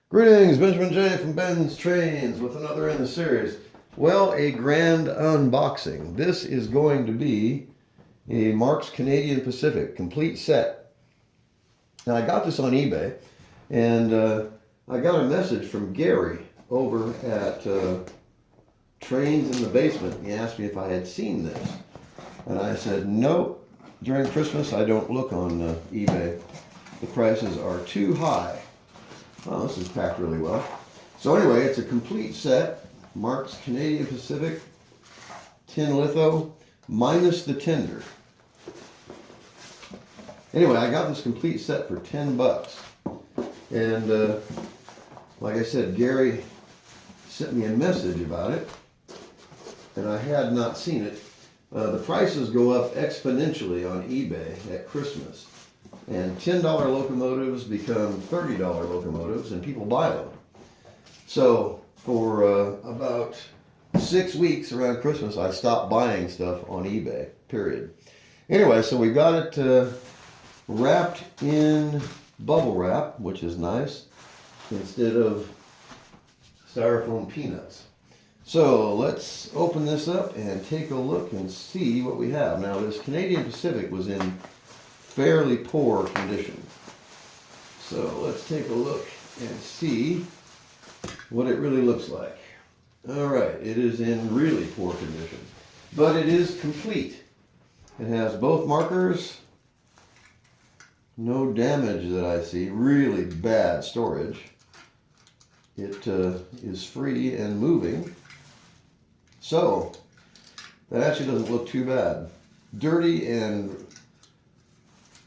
Greetings, Benjamin J. from Ben's Trains with another in the series. Well, a grand unboxing. This is going to be a Marx Canadian Pacific complete set. Now, I got this on eBay, and I got a message from Gary over at Trains in the Basement. He asked me if I had seen this, and I said, nope. During Christmas, I don't look on eBay. The prices are too high. Oh, this is packed really well. So anyway, it's a complete set. Marx Canadian Pacific, tin litho, minus the tender. Anyway, I got this complete set for 10 bucks. And like I said, Gary sent me a message about it, and I had not seen it. The prices go up exponentially on eBay at Christmas. And $10 locomotives become $30 locomotives, and people buy them. So for about 6 weeks around Christmas, I stopped buying stuff on eBay, period. Anyway, so we got it wrapped in bubble wrap, which is nice, instead of styrofoam peanuts. So let's open this up and take a look and see what we have. Now, this Canadian Pacific was in fairly poor condition. So let's take a look and see what it really looks like. All right, it is in really poor condition, but it is complete. It has both markers, no damage that I see, really bad storage. It is free and moving. So that actually doesn't look too bad. Dirty and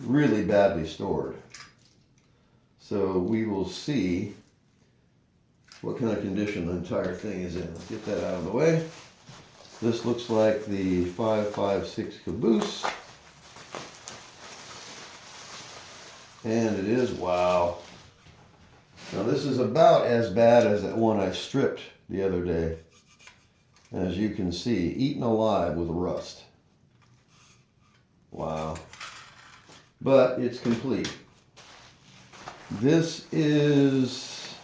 really badly stored. So we will see what kind of condition the entire thing is in. Let's get that out of the way. This looks like the 556 caboose. And it is, wow. Now this is about as bad as that one I stripped the other day. As you can see, eaten alive with rust. Wow. But it's complete. This is,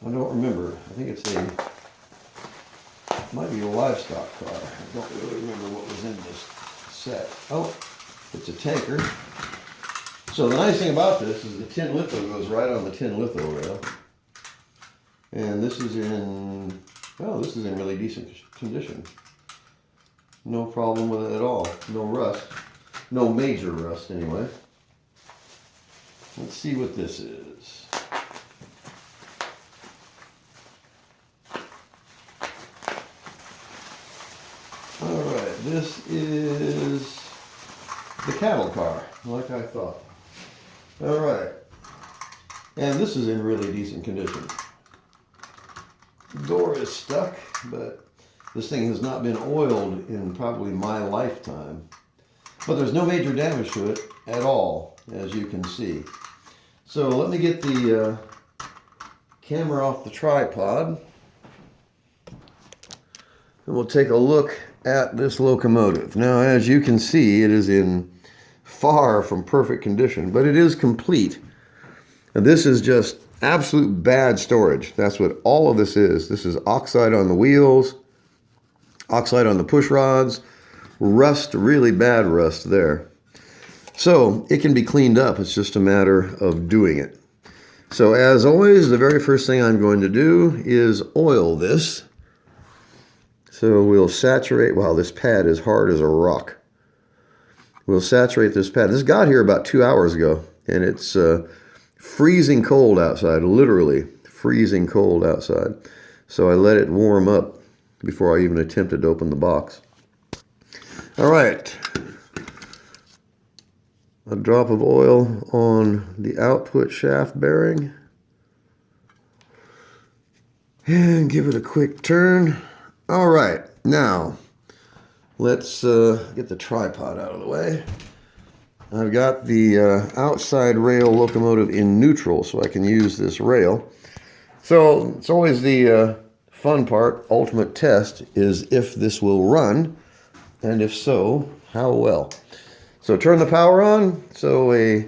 I don't remember, I think it's it might be a livestock car. I don't really remember what was in this set. Oh, it's a tanker. So the nice thing about this is the tin litho goes right on the tin litho rail. And this is in, oh, this is in really decent condition. No problem with it at all. No rust. No major rust, anyway. Let's see what this is. All right, this is the cattle car, like I thought. All right, and this is in really decent condition. The door is stuck, but this thing has not been oiled in probably my lifetime. But there's no major damage to it at all, as you can see. So let me get the camera off the tripod, and we'll take a look at this locomotive. Now, as you can see, it is in far from perfect condition, but it is complete. And this is just absolute bad storage. That's what all of this is. This is oxide on the wheels, oxide on the push rods, rust, really bad rust there. So it can be cleaned up. It's just a matter of doing it. So as always, the very first thing I'm going to do is oil this. So we'll saturate, wow, this pad is hard as a rock. We'll saturate this pad. This got here about 2 hours ago, and it's freezing cold outside, literally freezing cold outside. So I let it warm up before I even attempted to open the box. All right, a drop of oil on the output shaft bearing, and give it a quick turn. All right, now let's get the tripod out of the way. I've got the outside rail locomotive in neutral, so I can use this rail. So it's always the fun part, ultimate test, is if this will run. And if so, how well? So turn the power on. So a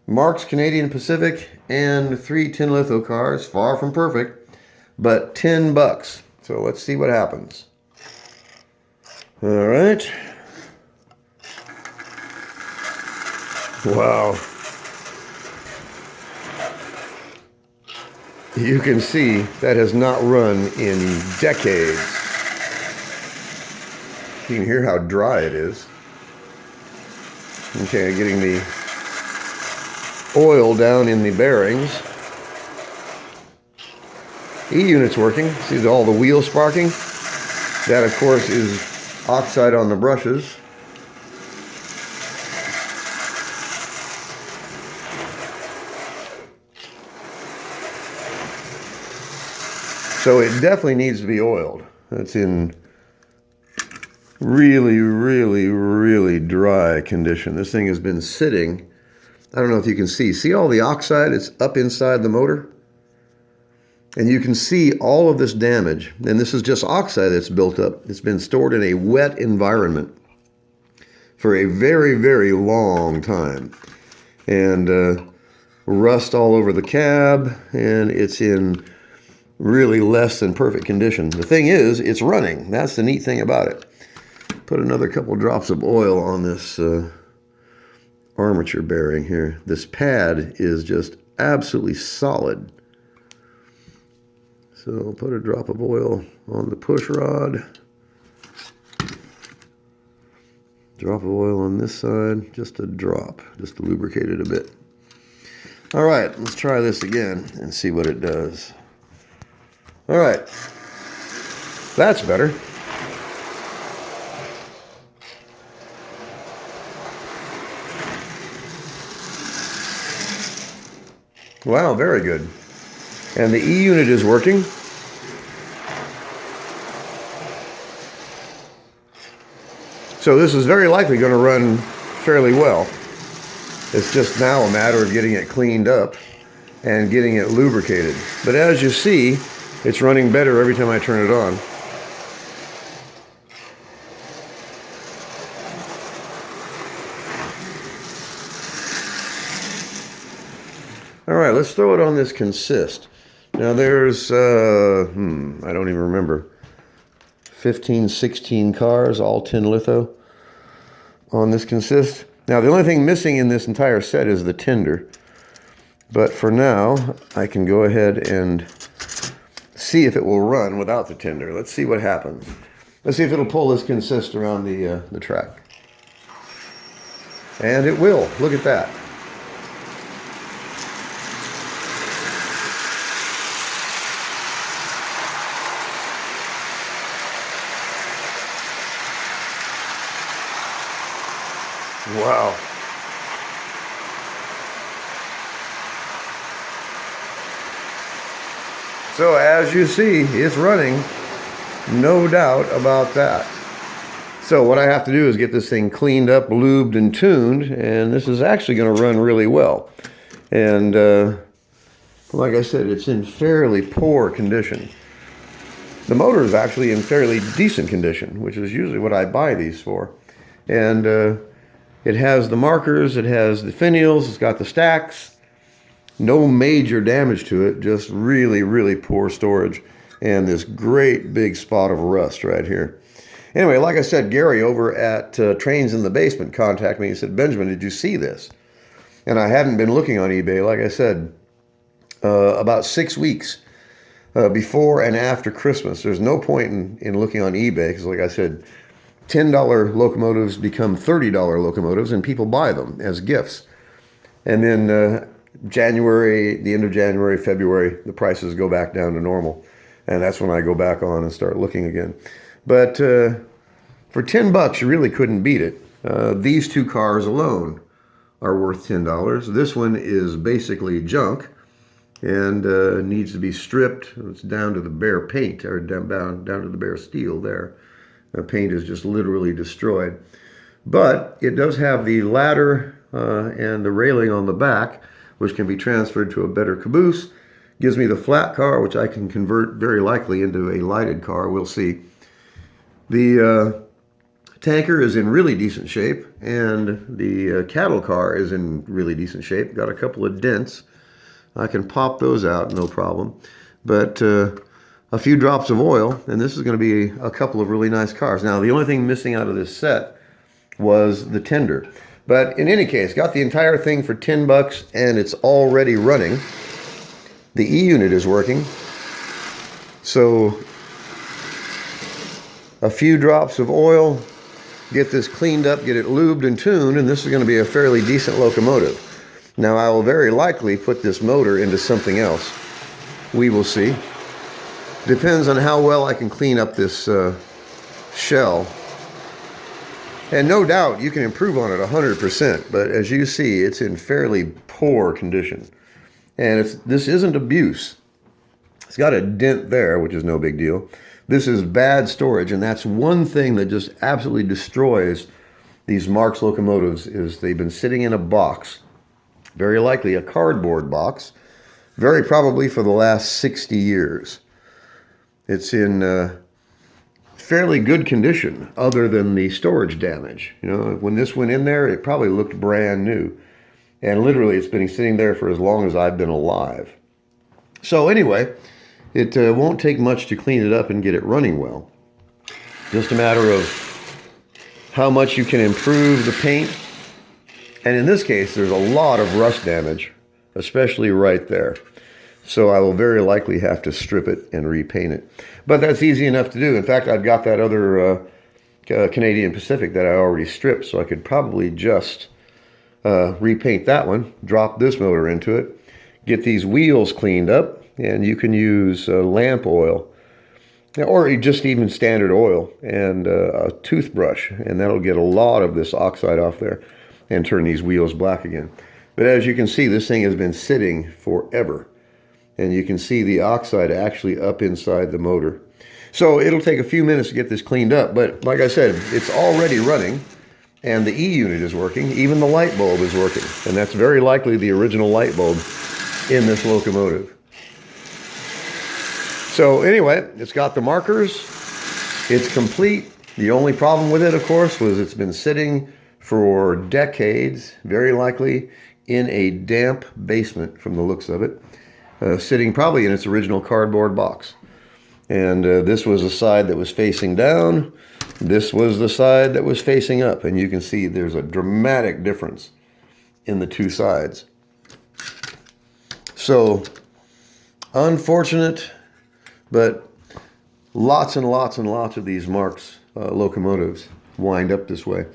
Marx, Canadian Pacific, and 3 tin litho cars. Far from perfect, but 10 bucks. So let's see what happens. All right. Wow. You can see that has not run in decades. You can hear how dry it is. Okay, getting the oil down in the bearings. E-unit's working. See all the wheels sparking? That, of course, is oxide on the brushes. So it definitely needs to be oiled. It's in really, really, really dry condition. This thing has been sitting. I don't know if you can see. See all the oxide? It's up inside the motor. And you can see all of this damage. And this is just oxide that's built up. It's been stored in a wet environment for a very, very long time. And rust all over the cab. And it's in really less than perfect condition. The thing is, it's running. That's the neat thing about it. Put another couple drops of oil on this armature bearing here. This pad is just absolutely solid. So I'll put a drop of oil on the push rod. Drop of oil on this side, just a drop, just to lubricate it a bit. All right, let's try this again and see what it does. All right, that's better. Wow, very good. And the E-unit is working. So this is very likely going to run fairly well. It's just now a matter of getting it cleaned up and getting it lubricated. But as you see, it's running better every time I turn it on. All right, let's throw it on this consist. Now there's, I don't even remember, 15, 16 cars, all tin litho on this consist. Now the only thing missing in this entire set is the tender. But for now, I can go ahead and see if it will run without the tender. Let's see what happens. Let's see if it'll pull this consist around the track. And it will. Look at that. Wow. So as you see, it's running, no doubt about that. So what I have to do is get this thing cleaned up, lubed, and tuned, and this is actually going to run really well. And like I said, it's in fairly poor condition. The motor is actually in fairly decent condition, which is usually what I buy these for. And it has the markers, it has the finials, it's got the stacks. No major damage to it, just really, really poor storage. And this great big spot of rust right here. Anyway, like I said, Gary over at Trains in the Basement contacted me. He said, Benjamin, did you see this? And I hadn't been looking on eBay, like I said, about 6 weeks before and after Christmas. There's no point in looking on eBay because, like I said, $10 locomotives become $30 locomotives and people buy them as gifts. And then January, the end of January, February, the prices go back down to normal. And that's when I go back on and start looking again. But for 10 bucks, you really couldn't beat it. These two cars alone are worth $10. This one is basically junk and needs to be stripped. It's down to the bare paint, or down to the bare steel there. The paint is just literally destroyed. But it does have the ladder and the railing on the back, which can be transferred to a better caboose. Gives me the flat car, which I can convert very likely into a lighted car. We'll see. The tanker is in really decent shape, and the cattle car is in really decent shape. Got a couple of dents. I can pop those out, no problem. But a few drops of oil, and this is going to be a couple of really nice cars. Now, the only thing missing out of this set was the tender. But in any case, got the entire thing for 10 bucks, and it's already running. The E-unit is working. So a few drops of oil, get this cleaned up, get it lubed and tuned, and this is going to be a fairly decent locomotive. Now, I will very likely put this motor into something else. We will see. Depends on how well I can clean up this shell. And no doubt you can improve on it 100%, but as you see, it's in fairly poor condition. And this isn't abuse. It's got a dent there, which is no big deal. This is bad storage, and that's one thing that just absolutely destroys these Marx locomotives, is they've been sitting in a box, very likely a cardboard box, very probably for the last 60 years. It's in fairly good condition, other than the storage damage. You know, when this went in there, it probably looked brand new. And literally, it's been sitting there for as long as I've been alive. So anyway, it won't take much to clean it up and get it running well. Just a matter of how much you can improve the paint. And in this case, there's a lot of rust damage, especially right there. So I will very likely have to strip it and repaint it. But that's easy enough to do. In fact, I've got that other Canadian Pacific that I already stripped, so I could probably just repaint that one, drop this motor into it, get these wheels cleaned up, and you can use lamp oil, or just even standard oil, and a toothbrush, and that'll get a lot of this oxide off there and turn these wheels black again. But as you can see, this thing has been sitting forever. And you can see the oxide actually up inside the motor. So it'll take a few minutes to get this cleaned up, but like I said, it's already running, and the E-unit is working. Even the light bulb is working, and that's very likely the original light bulb in this locomotive. So anyway, it's got the markers. It's complete. The only problem with it, of course, was it's been sitting for decades, very likely in a damp basement from the looks of it. Sitting probably in its original cardboard box. And this was the side that was facing down. This was the side that was facing up. And you can see there's a dramatic difference in the two sides. So, unfortunate, but lots and lots and lots of these Marx locomotives wind up this way.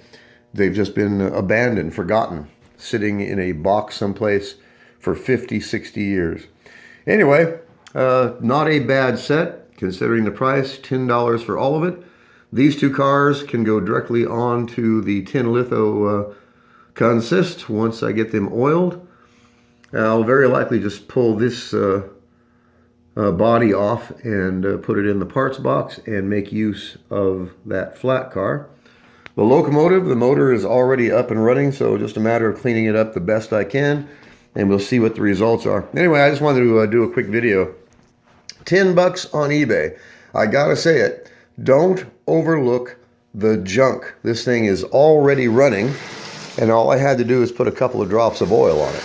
They've just been abandoned, forgotten, sitting in a box someplace for 50, 60 years. Anyway, not a bad set, considering the price, $10 for all of it. These two cars can go directly onto the tin litho consist once I get them oiled. I'll very likely just pull this body off and put it in the parts box and make use of that flat car. The locomotive, the motor is already up and running, so just a matter of cleaning it up the best I can. And we'll see what the results are. Anyway, I just wanted to do a quick video. 10 bucks on eBay. I gotta say it, don't overlook the junk. This thing is already running, and all I had to do is put a couple of drops of oil on it.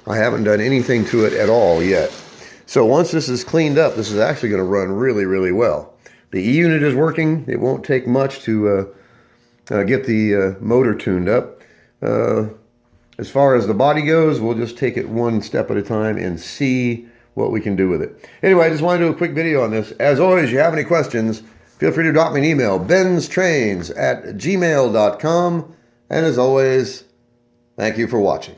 I haven't done anything to it at all yet. So once this is cleaned up, this is actually gonna run really, really well. The E-unit is working. It won't take much to get the motor tuned up. As far as the body goes, we'll just take it one step at a time and see what we can do with it. Anyway, I just wanted to do a quick video on this. As always, if you have any questions, feel free to drop me an email, BENZTRAINZ@gmail.com. And as always, thank you for watching.